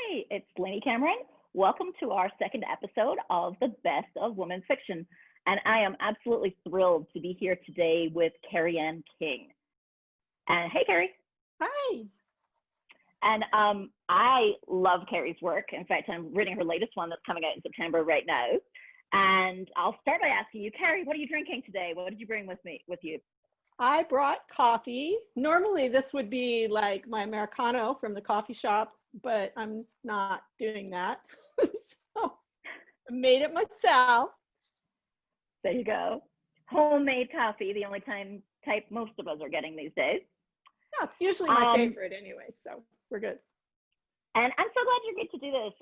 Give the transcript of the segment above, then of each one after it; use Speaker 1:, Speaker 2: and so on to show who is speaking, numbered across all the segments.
Speaker 1: Hi, it's Lainey Cameron. Welcome to our second episode of the Best of Women's Fiction. And I am absolutely thrilled to be here today with Kerry Anne King. And hey, Kerry.
Speaker 2: Hi.
Speaker 1: And I love Kerry's work. In fact, I'm reading her latest one that's coming out in September right now. And I'll start by asking you, Kerry, what are you drinking today? What did you bring with you?
Speaker 2: I brought coffee. Normally this would be like my Americano from the coffee shop, but I'm not doing that. So I made it myself.
Speaker 1: There you go. Homemade coffee, the only type most of us are getting these days.
Speaker 2: Yeah, it's usually my favorite anyway, so we're good.
Speaker 1: And I'm so glad you get to do this.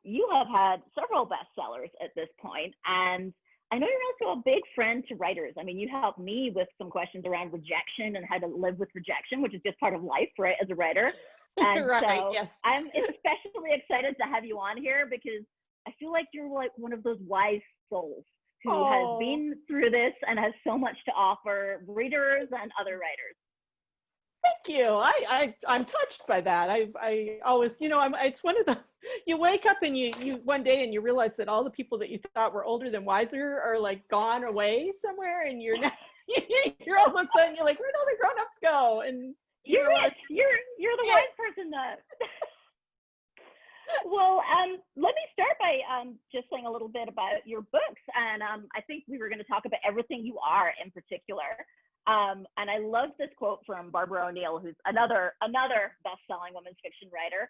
Speaker 1: You have had several bestsellers at this point, and I know you're also a big friend to writers. I mean, you helped me with some questions around rejection and how to live with rejection, which is just part of life, right, as a writer. And
Speaker 2: right,
Speaker 1: so
Speaker 2: yes.
Speaker 1: I'm especially excited to have you on here because I feel like you're like one of those wise souls who has been through this and has so much to offer readers and other writers.
Speaker 2: Thank you. I'm touched by that. I always, it's one of the, you wake up and you one day and you realize that all the people that you thought were older than wiser are like gone away somewhere, and you're all of a sudden you're like, where'd all the grown-ups go? And
Speaker 1: you're the wise person though. Well, let me start by just saying a little bit about your books. And I think we were going to talk about Everything You Are in particular. And I love this quote from Barbara O'Neill, who's another best-selling women's fiction writer.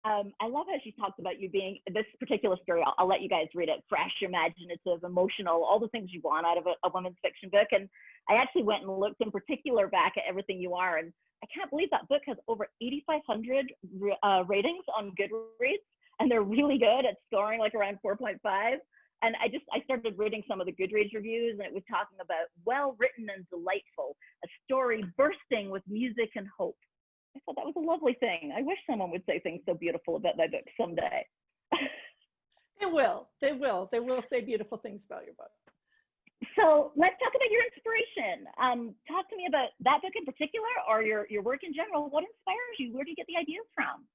Speaker 1: I love how she talks about you being, this particular story, I'll let you guys read it, fresh, imaginative, emotional, all the things you want out of a women's fiction book. And I actually went and looked in particular back at Everything You Are, and I can't believe that book has over 8,500 ratings on Goodreads, and they're really good at scoring like around 4.5. And I started reading some of the Goodreads reviews, and it was talking about well-written and delightful, a story bursting with music and hope. I thought that was a lovely thing. I wish someone would say things so beautiful about my book someday.
Speaker 2: They will say beautiful things about your book.
Speaker 1: So let's talk about your inspiration. Talk to me about that book in particular, or your work in general. What inspires you? Where do you get the ideas from?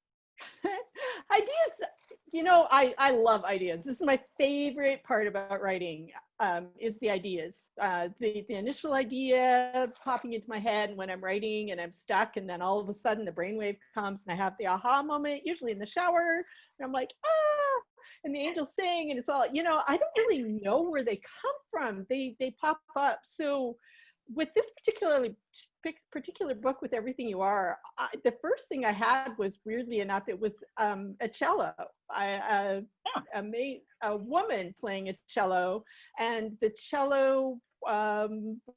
Speaker 2: Ideas, I love ideas. This is my favorite part about writing, is the ideas. The initial idea popping into my head when I'm writing and I'm stuck, and then all of a sudden the brainwave comes and I have the aha moment, usually in the shower, and I'm like, and the angels sing, and it's all, I don't really know where they come from. They pop up. So with this particular book, with Everything You Are, the first thing I had was, weirdly enough, it was a cello. I made a woman playing a cello, and the cello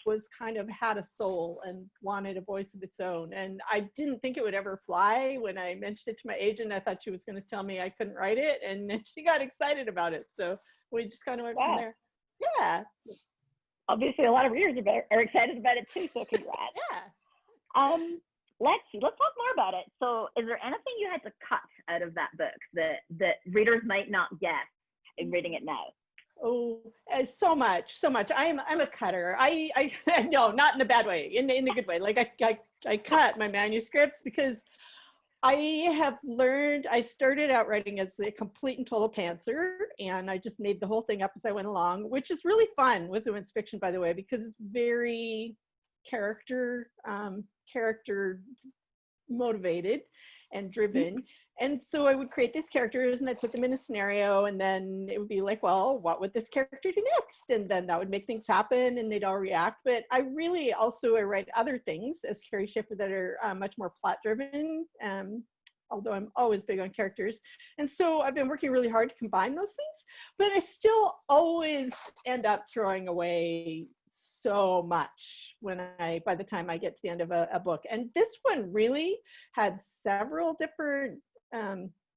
Speaker 2: was kind of had a soul and wanted a voice of its own. And I didn't think it would ever fly. When I mentioned it to my agent, I thought she was going to tell me I couldn't write it, and then she got excited about it. So we just kind of went from there. Yeah.
Speaker 1: Obviously, a lot of readers are excited about it too, so congrats.
Speaker 2: Yeah.
Speaker 1: Let's talk more about it. So is there anything you had to cut out of that book that readers might not get in reading it now?
Speaker 2: Oh, so much. I'm a cutter. I no, not in the bad way, in the good way. Like I cut my manuscripts because I have learned, I started out writing as the complete and total pantser, and I just made the whole thing up as I went along, which is really fun with women's fiction, by the way, because it's very character motivated and driven. And so I would create these characters and I'd put them in a scenario, and then it would be like, well, what would this character do next? And then that would make things happen and they'd all react. But I write other things as Carrie Schiffer that are much more plot driven, although I'm always big on characters. And so I've been working really hard to combine those things, but I still always end up throwing away so much by the time I get to the end of a book. And this one really had several different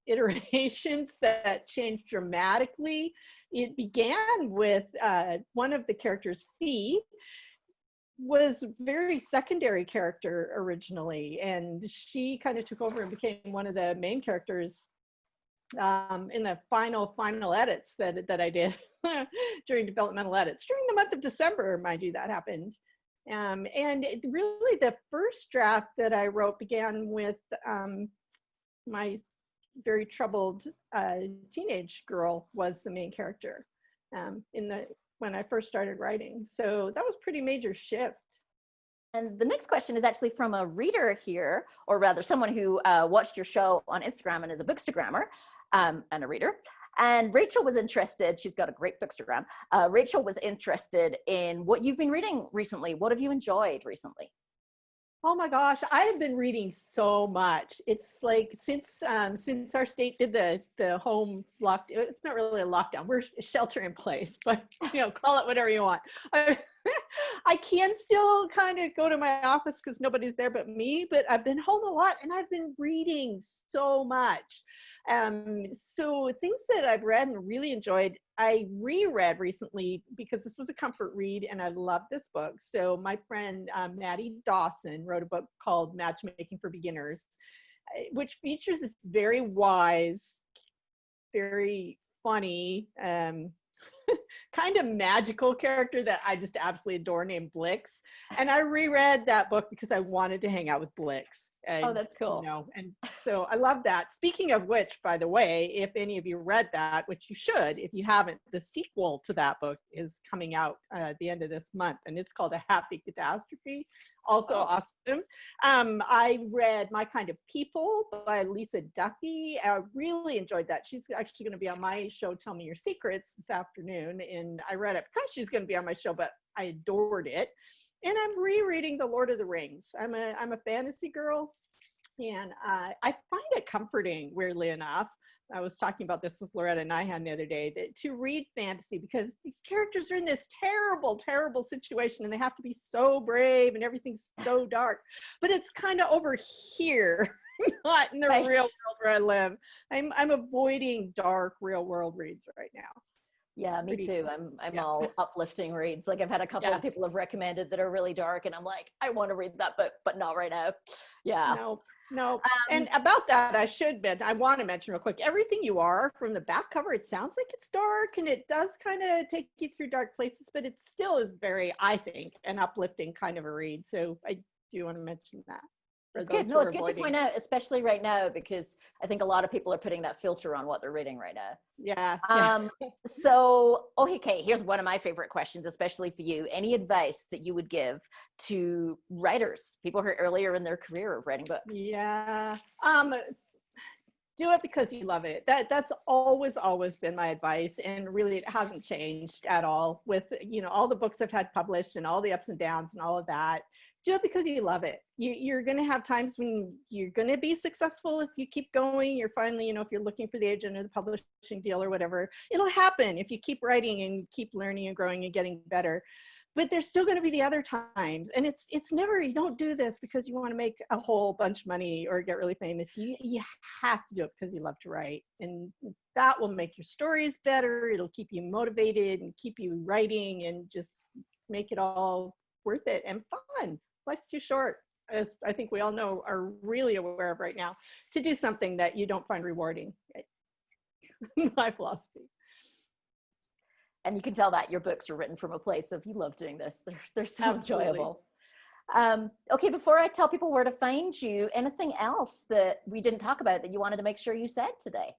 Speaker 2: iterations that changed dramatically. It began with one of the characters, Fee, was very secondary character originally, and she kind of took over and became one of the main characters in the final edits that I did during developmental edits during the month of December, mind you, that happened. And really the first draft that I wrote began with my very troubled teenage girl was the main character when I first started writing. So that was pretty major shift.
Speaker 1: And the next question is actually from a reader here, or rather someone who watched your show on Instagram and is a bookstagrammer and a reader. And Rachel was interested, she's got a great bookstagram. Rachel was interested in what you've been reading recently. What have you enjoyed recently?
Speaker 2: Oh my gosh, I have been reading so much. It's like since our state did the home lock, it's not really a lockdown. We're shelter in place, but call it whatever you want. I can still kind of go to my office because nobody's there but me, but I've been home a lot and I've been reading so much. So things that I've read and really enjoyed, I reread recently because this was a comfort read and I love this book. So my friend Maddie Dawson wrote a book called Matchmaking for Beginners, which features this very wise, very funny, kind of magical character that I just absolutely adore named Blix. And I reread that book because I wanted to hang out with Blix. And,
Speaker 1: oh, that's cool.
Speaker 2: And so I love that. Speaking of which, by the way, if any of you read that, which you should, if you haven't, the sequel to that book is coming out at the end of this month, and it's called A Happy Catastrophe. Also awesome. I read My Kind of People by Lisa Duffy. I really enjoyed that. She's actually going to be on my show, Tell Me Your Secrets, this afternoon, and I read it because she's going to be on my show, but I adored it. And I'm rereading The Lord of the Rings. I'm a fantasy girl, and I find it comforting, weirdly enough. I was talking about this with Loretta Nyhan the other day, that to read fantasy, because these characters are in this terrible, terrible situation and they have to be so brave and everything's so dark. But it's kind of over here, not in the real world where I live. I'm avoiding dark real world reads right now.
Speaker 1: Yeah, me too. I'm all uplifting reads. Like I've had a couple of people have recommended that are really dark, and I'm like, I want to read that, but not right now. Yeah.
Speaker 2: No. And about that, I want to mention real quick, Everything You Are, from the back cover, it sounds like it's dark and it does kind of take you through dark places, but it still is very, I think, an uplifting kind of a read. So I do want to mention that.
Speaker 1: It's good. No, it's good to point out, especially right now, because I think a lot of people are putting that filter on what they're reading right now.
Speaker 2: Yeah.
Speaker 1: So, okay, here's one of my favorite questions, especially for you. Any advice that you would give to writers, people who are earlier in their career of writing books?
Speaker 2: Yeah. Do it because you love it. That's always been my advice, and really it hasn't changed at all with all the books I've had published and all the ups and downs and all of that. Do it because you love it. You're going to have times when you're going to be successful if you keep going. You're finally, if you're looking for the agent or the publishing deal or whatever, it'll happen if you keep writing and keep learning and growing and getting better. But there's still going to be the other times, and it's never, you don't do this because you want to make a whole bunch of money or get really famous. You have to do it because you love to write, and that will make your stories better. It'll keep you motivated and keep you writing and just make it all worth it and fun. Life's too short, as I think we all know, are really aware of right now, to do something that you don't find rewarding. My philosophy.
Speaker 1: And you can tell that your books are written from a place of you love doing this. They're so
Speaker 2: Absolutely.
Speaker 1: enjoyable. Okay, before I tell people where to find you, anything else that we didn't talk about that you wanted to make sure you said today?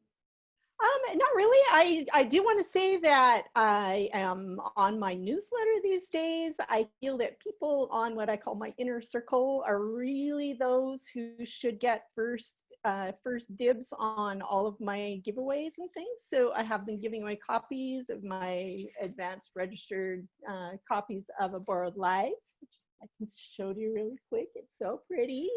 Speaker 2: Not really. I do want to say that I am on my newsletter these days. I feel that people on what I call my inner circle are really those who should get first dibs on all of my giveaways and things. So I have been giving away copies of my advanced registered copies of A Borrowed Life, which I can show you really quick. It's so pretty.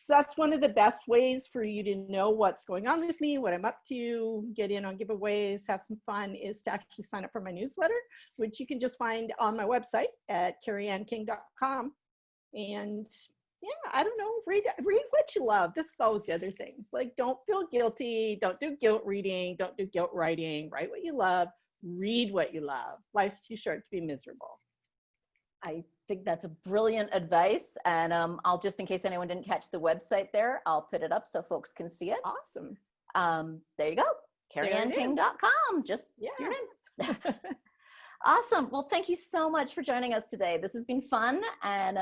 Speaker 2: So that's one of the best ways for you to know what's going on with me, what I'm up to, get in on giveaways, have some fun, is to actually sign up for my newsletter, which you can just find on my website at kerryanneking.com. And yeah, I don't know, read what you love. This is always the other things. Like, don't feel guilty. Don't do guilt reading. Don't do guilt writing. Write what you love. Read what you love. Life's too short to be miserable.
Speaker 1: I think that's a brilliant advice. And I'll, just in case anyone didn't catch the website there, I'll put it up so folks can see it.
Speaker 2: Awesome.
Speaker 1: There you go. KerryAnneKing.com. Just your name. Awesome. Well, thank you so much for joining us today. This has been fun. And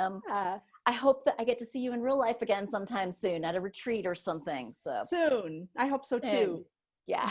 Speaker 3: I hope that I get to see you in real life again sometime soon at a retreat or something. So
Speaker 2: soon. I hope so too.
Speaker 3: yeah.